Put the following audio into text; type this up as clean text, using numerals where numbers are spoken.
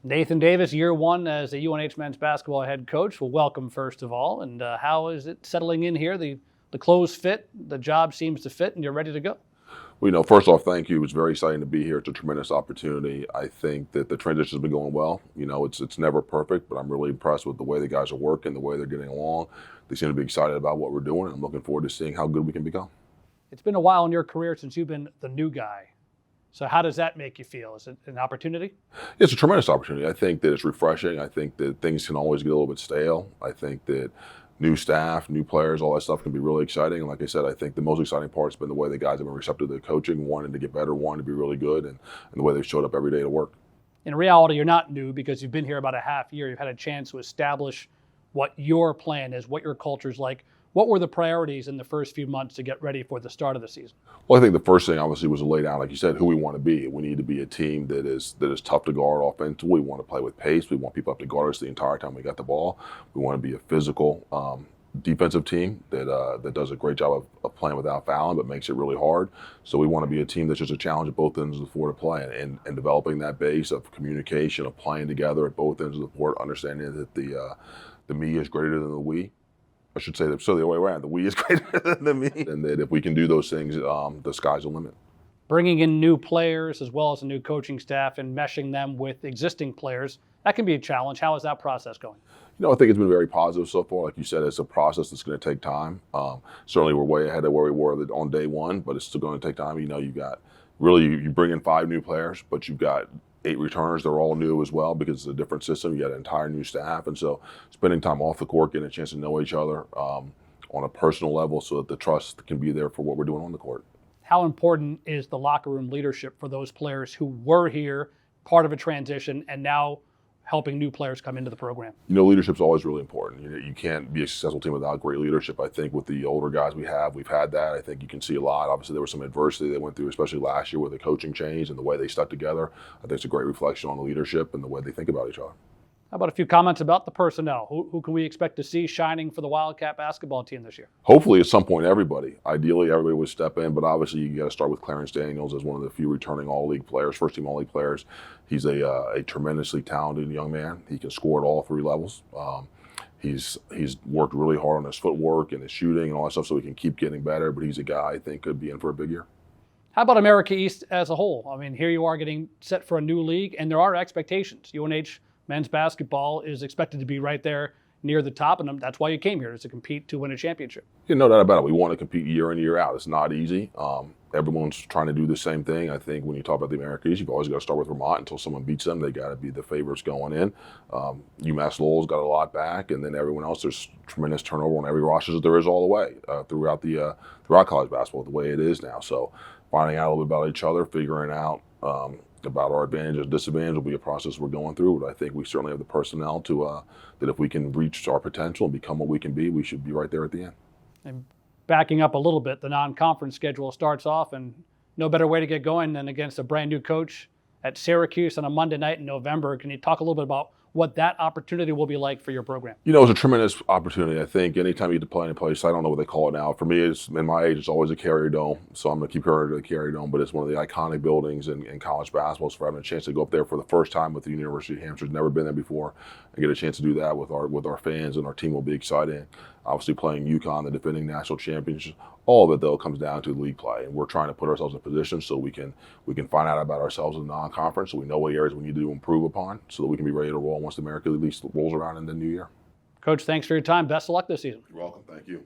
Nathan Davis, year one as the UNH men's basketball head coach. Well, welcome first of all. And how is it settling in here? The clothes fit, the job seems to fit, and you're ready to go. Well, first off, thank you. It's very exciting to be here. It's a tremendous opportunity. I think that the transition has been going well. It's never perfect, but I'm really impressed with the way the guys are working, the way they're getting along. They seem to be excited about what we're doing, and I'm looking forward to seeing how good we can become. It's been a while in your career since you've been the new guy. So how does that make you feel? Is it an opportunity? It's a tremendous opportunity. I think that it's refreshing. I think that things can always get a little bit stale. I think that new staff, new players, all that stuff can be really exciting. And like I said, I think the most exciting part has been the way the guys have been receptive to the coaching, wanting to get better, wanting to be really good, and the way they've showed up every day to work. In reality, you're not new because you've been here about a half year. You've had a chance to establish what your plan is, what your culture's like. What were the priorities in the first few months to get ready for the start of the season? Well, I think the first thing obviously was to lay down, like you said, who we want to be. We need to be a team that is tough to guard offensively. We want to play with pace. We want people up to guard us the entire time we got the ball. We want to be a physical defensive team that does a great job of playing without fouling, but makes it really hard. So we want to be a team that's just a challenge at both ends of the floor to play, and developing that base of communication, of playing together at both ends of the floor, understanding that the me is greater than the we. I should say that so the other way around. The we is greater than the me, and that if we can do those things, the sky's the limit. Bringing in new players as well as a new coaching staff and meshing them with existing players, that can be a challenge. How is that process going? I think it's been very positive so far. Like you said, it's a process that's going to take time. Certainly, we're way ahead of where we were on day one, but it's still going to take time. You got you bring in 5 new players, but you've got 8 returners. They're all new as well because it's a different system. You got an entire new staff, and so spending time off the court, getting a chance to know each other on a personal level, so that the trust can be there for what we're doing on the court. How important is the locker room leadership for those players who were here, part of a transition, and now helping new players come into the program? Leadership's always really important. You can't be a successful team without great leadership. I think with the older guys we've had that. I think you can see a lot. Obviously, there was some adversity they went through, especially last year with the coaching change and the way they stuck together. I think it's a great reflection on the leadership and the way they think about each other. How about a few comments about the personnel? Who can we expect to see shining for the Wildcat basketball team this year? Hopefully, at some point, everybody. Ideally, everybody would step in, but obviously, you got to start with Clarence Daniels as one of the few returning All-League players, first-team All-League players. He's a tremendously talented young man. He can score at all 3 levels. He's worked really hard on his footwork and his shooting and all that stuff, so he can keep getting better. But he's a guy I think could be in for a big year. How about America East as a whole? I mean, here you are getting set for a new league, and there are expectations. UNH men's basketball is expected to be right there near the top, and that's why you came here, is to compete to win a championship. No doubt about it. We want to compete year in, year out. It's not easy. Everyone's trying to do the same thing. I think when you talk about the America East, you've always got to start with Vermont. Until someone beats them, they got to be the favorites going in. UMass Lowell's got a lot back, and then everyone else, there's tremendous turnover on every roster that there is all the way throughout college basketball, the way it is now. So finding out a little bit about each other, figuring out about our advantages and disadvantages will be a process we're going through, but I think we certainly have the personnel to that if we can reach our potential and become what we can be, we should be right there at the end. And backing up a little bit, the non-conference schedule starts off, and no better way to get going than against a brand new coach at Syracuse on a Monday night in November. Can you talk a little bit about what that opportunity will be like for your program? It's a tremendous opportunity. I think anytime you get to play in a place, I don't know what they call it now. For me, in my age, it's always a Carrier Dome. So I'm going to keep hearing the Carrier Dome, but it's one of the iconic buildings in college basketball. So for having a chance to go up there for the first time with the University of Hampshire's never been there before, and get a chance to do that with our fans and our team will be exciting. Obviously playing UConn, the defending national champions, all of it though comes down to league play, and we're trying to put ourselves in position so we can find out about ourselves in the non-conference, so we know what areas we need to improve upon, so that we can be ready to roll once the America League rolls around in the new year. Coach, thanks for your time. Best of luck this season. You're welcome. Thank you.